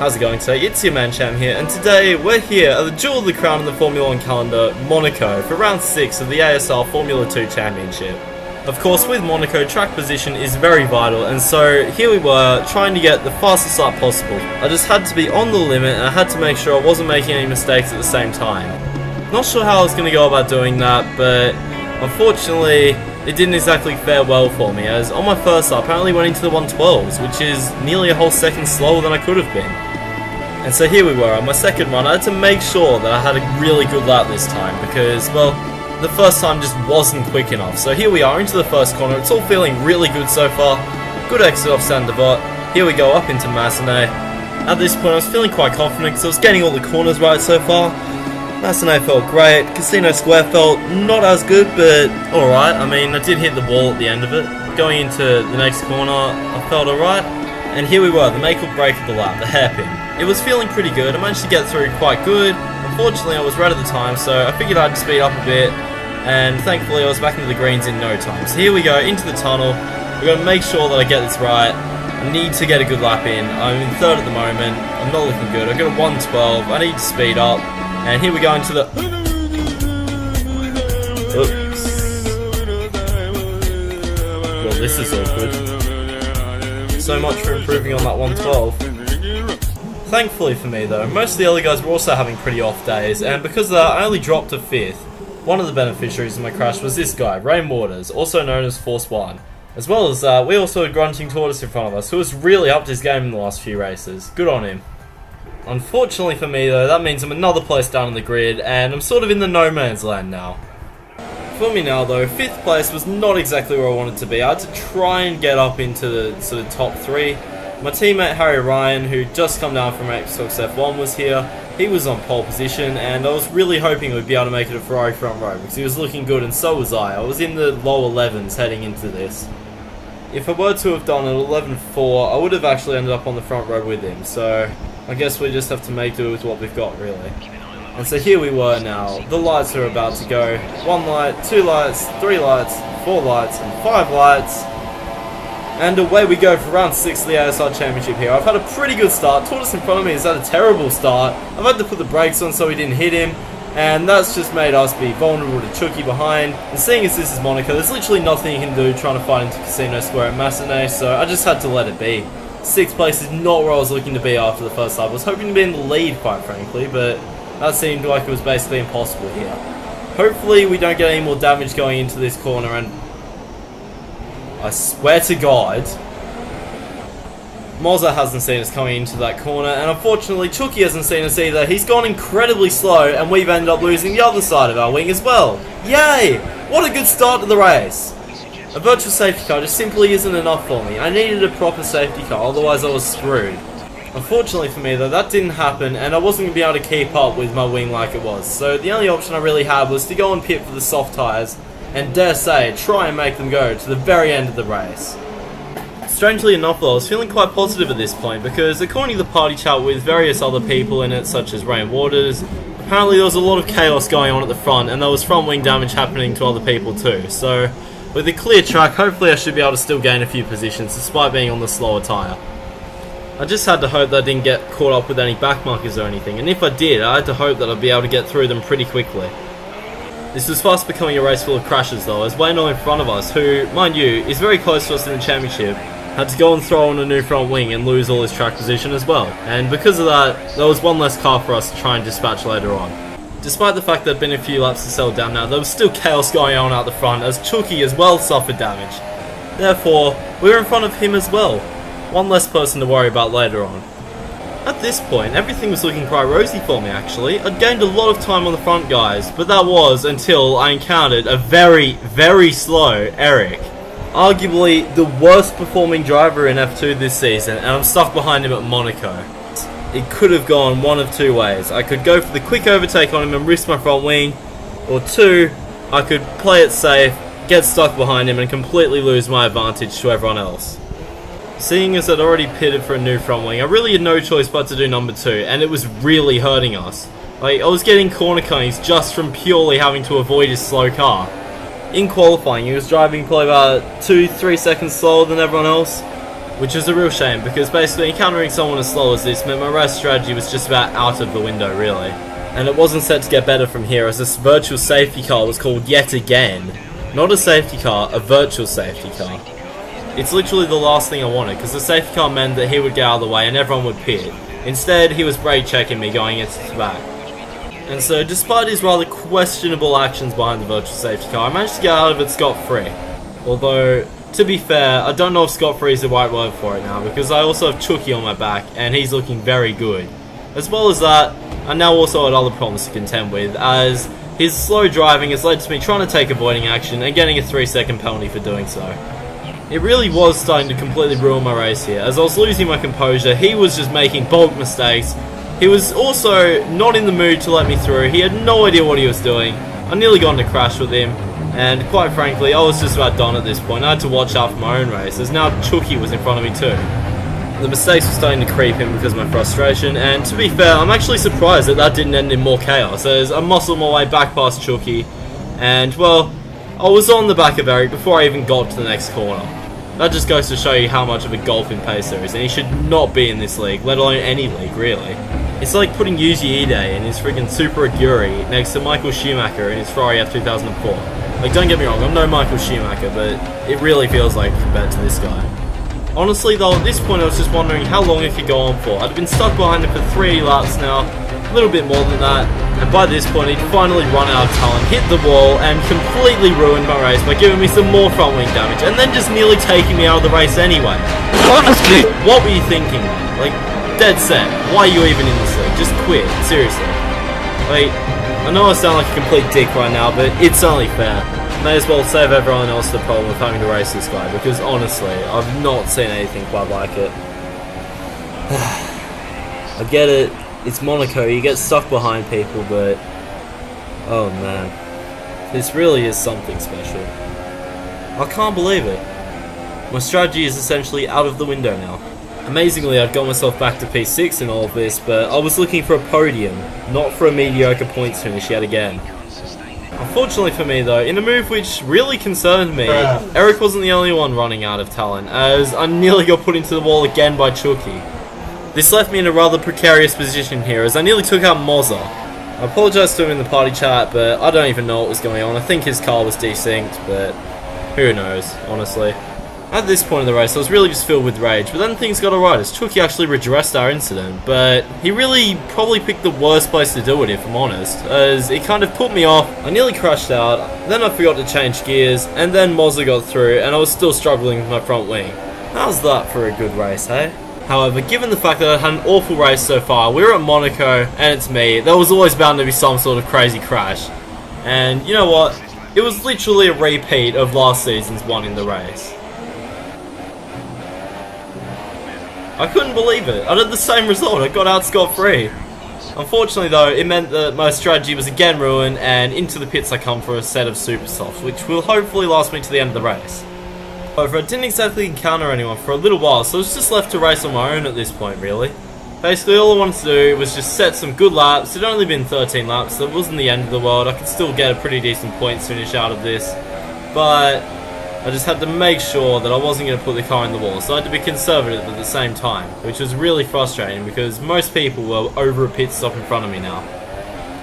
How's it going today? It's your man Cham here, and today we're here at the Jewel of the Crown in the Formula 1 calendar, Monaco, for round 6 of the ASR Formula 2 Championship. Of course, with Monaco, track position is very vital, and so here we were, trying to get the fastest lap possible. I just had to be on the limit, and I had to make sure I wasn't making any mistakes at the same time. Not sure how I was going to go about doing that, but unfortunately, it didn't exactly fare well for me, as on my first lap I only went into the 112s, which is nearly a whole second slower than I could have been. And so here we were, on my second run I had to make sure that I had a really good lap this time, because, well, the first time just wasn't quick enough. So here we are into the first corner, it's all feeling really good so far. Good exit off Saint-Devote. Here we go up into Massenet. At this point I was feeling quite confident because I was getting all the corners right so far. Massenet felt great, Casino Square felt not as good, but alright. I mean, I did hit the ball at the end of it. Going into the next corner, I felt alright. And here we were, the make or break of the lap, the hairpin. It was feeling pretty good, I managed to get through quite good. Unfortunately, I was red at the time, so I figured I'd speed up a bit. And thankfully, I was back into the greens in no time. So here we go, into the tunnel. We're going to make sure that I get this right. I need to get a good lap in. I'm in third at the moment. I'm not looking good. I've got a 112. I need to speed up. And here we go into the... Oops. Well, this is awkward. So much for improving on that 112. Thankfully for me though, most of the other guys were also having pretty off days, and because of that, I only dropped to 5th. One of the beneficiaries of my crash was this guy, Rain Waters, also known as Force 1. As well as that, we also had Grunting Tortoise in front of us, who has really upped his game in the last few races. Good on him. Unfortunately for me though, that means I'm another place down on the grid, and I'm sort of in the no man's land now. For me now though, 5th place was not exactly where I wanted to be. I had to try and get up into the sort of top 3. My teammate Harry Ryan, who just come down from Xbox F1, was here. He was on pole position, and I was really hoping we'd be able to make it a Ferrari front row, because he was looking good, and so was I. I was in the low 11s heading into this. If I were to have done an 11.4, I would have actually ended up on the front row with him, so I guess we just have to make do with what we've got, really. And so here we were now. The lights are about to go. 1 light, 2 lights, 3 lights, 4 lights, and 5 lights. And away we go for round 6 of the ASR Championship here. I've had a pretty good start. Tortoise in front of me has had a terrible start. I've had to put the brakes on so he didn't hit him. And that's just made us be vulnerable to Chucky behind. And seeing as this is Monaco, there's literally nothing you can do trying to fight into Casino Square at Massenet. So I just had to let it be. 6th place is not where I was looking to be after the first lap. I was hoping to be in the lead, quite frankly. But that seemed like it was basically impossible here. Hopefully we don't get any more damage going into this corner, and I swear to God, Mozza hasn't seen us coming into that corner, and unfortunately Chucky hasn't seen us either. He's gone incredibly slow, and we've ended up losing the other side of our wing as well. Yay! What a good start to the race! A virtual safety car just simply isn't enough for me. I needed a proper safety car, otherwise I was screwed. Unfortunately for me though, that didn't happen, and I wasn't going to be able to keep up with my wing like it was. So the only option I really had was to go and pit for the soft tyres, and dare say, try and make them go to the very end of the race. Strangely enough though, I was feeling quite positive at this point, because according to the party chat with various other people in it, such as Rain Waters, apparently there was a lot of chaos going on at the front, and there was front wing damage happening to other people too. So, with a clear track, hopefully I should be able to still gain a few positions, despite being on the slower tyre. I just had to hope that I didn't get caught up with any backmarkers or anything, and if I did, I had to hope that I'd be able to get through them pretty quickly. This was fast becoming a race full of crashes though, as Wayno in front of us, who, mind you, is very close to us in the championship, had to go and throw on a new front wing and lose all his track position as well. And because of that, there was one less car for us to try and dispatch later on. Despite the fact there had been a few laps to settle down now, there was still chaos going on out the front, as Chucky as well suffered damage. Therefore, we were in front of him as well. One less person to worry about later on. At this point, everything was looking quite rosy for me actually. I'd gained a lot of time on the front guys, but that was until I encountered a very, very slow Eric. Arguably the worst performing driver in F2 this season, and I'm stuck behind him at Monaco. It could have gone one of two ways. I could go for the quick overtake on him and risk my front wing, or 2, I could play it safe, get stuck behind him and completely lose my advantage to everyone else. Seeing as I'd already pitted for a new front wing, I really had no choice but to do number 2, and it was really hurting us. Like, I was getting corner cuttings just from purely having to avoid his slow car. In qualifying, he was driving probably about 2-3 seconds slower than everyone else. which is a real shame because basically encountering someone as slow as this meant my race strategy was just about out of the window really. And it wasn't set to get better from here as this virtual safety car was called yet again. Not a safety car, a virtual safety car. It's literally the last thing I wanted because the safety car meant that he would get out of the way and everyone would pit. Instead, he was brake checking me going into the back. And so, despite his rather questionable actions behind the virtual safety car, I managed to get out of it scot-free. Although, to be fair, I don't know if scot-free is the right word for it now, because I also have Chucky on my back, and he's looking very good. As well as that, I now also had other problems to contend with, as his slow driving has led to me trying to take avoiding action and getting a 3-second penalty for doing so. It really was starting to completely ruin my race here, as I was losing my composure. He was just making bulk mistakes. He was also not in the mood to let me through. He had no idea what he was doing. I nearly got in a crash with him, and quite frankly, I was just about done at this point. I had to watch out for my own race, as now Chucky was in front of me too. The mistakes were starting to creep in because of my frustration, and to be fair, I'm actually surprised that that didn't end in more chaos, as I muscled my way back past Chucky, and well, I was on the back of Eric before I even got to the next corner. That just goes to show you how much of a golfing pacer is, and he should not be in this league, let alone any league, really. It's like putting Yuji Ide in his friggin' Super Aguri next to Michael Schumacher in his Ferrari F2004. Like, don't get me wrong, I'm no Michael Schumacher, but it really feels like compared to this guy. Honestly though, at this point I was just wondering how long it could go on for. I'd been stuck behind him for 3 laps now, a little bit more than that, and by this point he'd finally run out of talent, hit the wall, and completely ruined my race by giving me some more front wing damage, and then just nearly taking me out of the race anyway. Honestly! What were you thinking, man? Like, dead set. Why are you even in this league? Just quit, seriously. Like, I know I sound like a complete dick right now, but it's only fair. May as well save everyone else the problem with having to race this guy, because honestly, I've not seen anything quite like it. I get it, it's Monaco, you get stuck behind people, but oh man, this really is something special. I can't believe it. My strategy is essentially out of the window now. Amazingly, I'd got myself back to P6 in all of this, but I was looking for a podium, not for a mediocre points finish yet again. Unfortunately for me though, in a move which really concerned me, Eric wasn't the only one running out of talent, as I nearly got put into the wall again by Chucky. This left me in a rather precarious position here, as I nearly took out Mozza. I apologised to him in the party chat, but I don't even know what was going on. I think his car was desynced, but who knows, honestly. At this point in the race, I was really just filled with rage, but then things got alright as Chucky actually redressed our incident, but he really probably picked the worst place to do it if I'm honest, as it kind of put me off. I nearly crashed out, then I forgot to change gears, and then Mozza got through, and I was still struggling with my front wing. How's that for a good race, hey? However, given the fact that I had an awful race so far, we were at Monaco, and it's me, there was always bound to be some sort of crazy crash. And you know what? It was literally a repeat of last season's one in the race. I couldn't believe it. I did the same result. I got out scot-free. Unfortunately though, it meant that my strategy was again ruined, and into the pits I come for a set of super softs, which will hopefully last me to the end of the race. However, I didn't exactly encounter anyone for a little while, so I was just left to race on my own at this point, really. Basically, all I wanted to do was just set some good laps. It'd only been 13 laps, so it wasn't the end of the world. I could still get a pretty decent points finish out of this, but I just had to make sure that I wasn't going to put the car in the wall, so I had to be conservative at the same time, which was really frustrating because most people were over a pit stop in front of me now.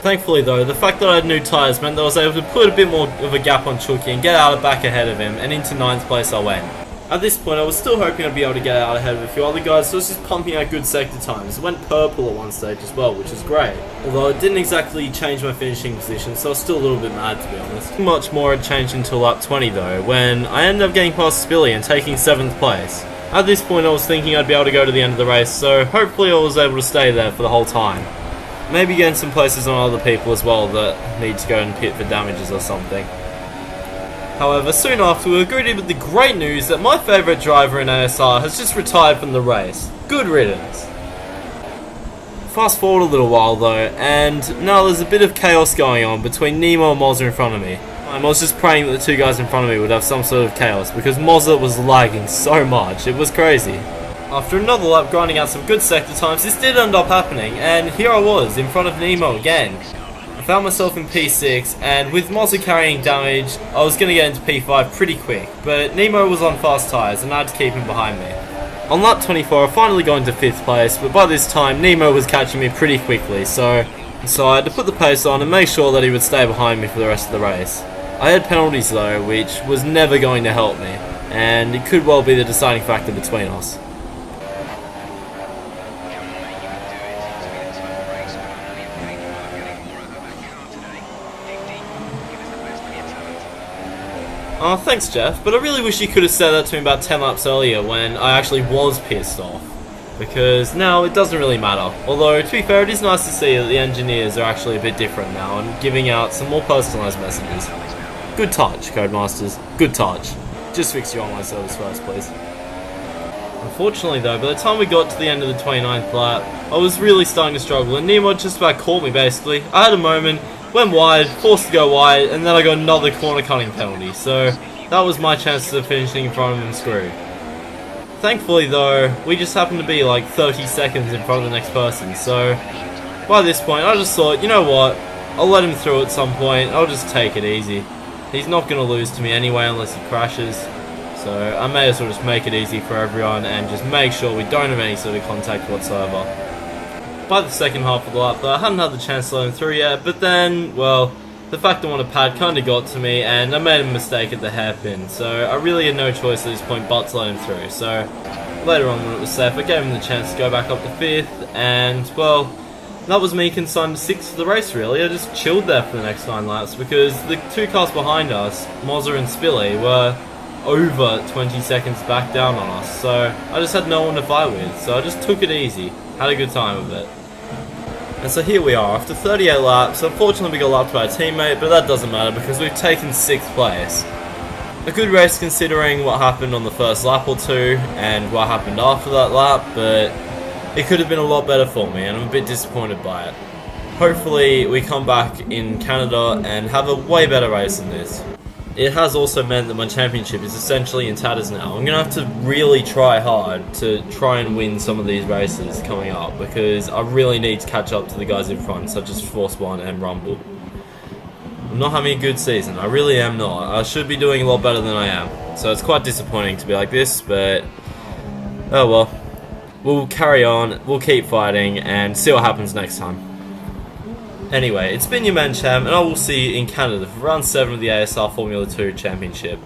Thankfully though, the fact that I had new tyres meant that I was able to put a bit more of a gap on Chucky and get out back ahead of him, and into 9th place I went. At this point I was still hoping I'd be able to get out ahead of a few other guys, so I was just pumping out good sector times. It went purple at one stage as well, which was great. Although it didn't exactly change my finishing position, so I was still a little bit mad to be honest. Much more had changed until lap 20 though, when I ended up getting past Spilly and taking 7th place. At this point I was thinking I'd be able to go to the end of the race, so hopefully I was able to stay there for the whole time. Maybe getting some places on other people as well that need to go and pit for damages or something. However, soon after we were greeted with the great news that my favourite driver in ASR has just retired from the race. Good riddance. Fast forward a little while though, and now there's a bit of chaos going on between Nemo and Mozza in front of me. I was just praying that the two guys in front of me would have some sort of chaos, because Mozza was lagging so much, it was crazy. After another lap grinding out some good sector times, this did end up happening, and here I was, in front of Nemo again. I found myself in P6, and with Mozza carrying damage, I was going to get into P5 pretty quick, but Nemo was on fast tyres, and I had to keep him behind me. On lap 24 I finally got into 5th place, but by this time Nemo was catching me pretty quickly, so I decided to put the pace on and make sure that he would stay behind me for the rest of the race. I had penalties though, which was never going to help me, and it could well be the deciding factor between us. Oh, thanks Jeff, but I really wish you could have said that to me about 10 laps earlier when I actually was pissed off. Because now it doesn't really matter. Although, to be fair, it is nice to see that the engineers are actually a bit different now and giving out some more personalised messages. Good touch, Codemasters. Good touch. Just fix your online service first, please. Unfortunately though, by the time we got to the end of the 29th lap, I was really starting to struggle and Nemo just about caught me basically. I had a moment, went wide, forced to go wide, and then I got another corner cutting penalty, so that was my chance of finishing in front of him screwed. Thankfully though, we just happened to be like 30 seconds in front of the next person, so by this point I just thought, you know what, I'll let him through at some point, I'll just take it easy. He's not going to lose to me anyway unless he crashes, so I may as well just make it easy for everyone and just make sure we don't have any sort of contact whatsoever. By the second half of the lap though, I hadn't had the chance to let him through yet, but then, well, the fact I wanted pad kind of got to me and I made a mistake at the hairpin, so I really had no choice at this point but to let him through. So later on when it was safe, I gave him the chance to go back up to 5th, and well, that was me consigned to 6th for the race really. I just chilled there for the next 9 laps because the 2 cars behind us, Mozza and Spilly, were over 20 seconds back down on us, so I just had no one to fight with, so I just took it easy, had a good time of it. And so here we are, after 38 laps. Unfortunately we got lapped by a teammate, but that doesn't matter because we've taken 6th place. A good race considering what happened on the first lap or two, and what happened after that lap, but it could have been a lot better for me, and I'm a bit disappointed by it. Hopefully we come back in Canada and have a way better race than this. It has also meant that my championship is essentially in tatters now. I'm going to have to really try hard to try and win some of these races coming up because I really need to catch up to the guys in front, such as Force 1 and Rumble. I'm not having a good season, I really am not. I should be doing a lot better than I am. So it's quite disappointing to be like this, but oh well. We'll carry on, we'll keep fighting, and see what happens next time. Anyway, it's been your man Cham, and I will see you in Canada for round 7 of the ASR Formula 2 Championship.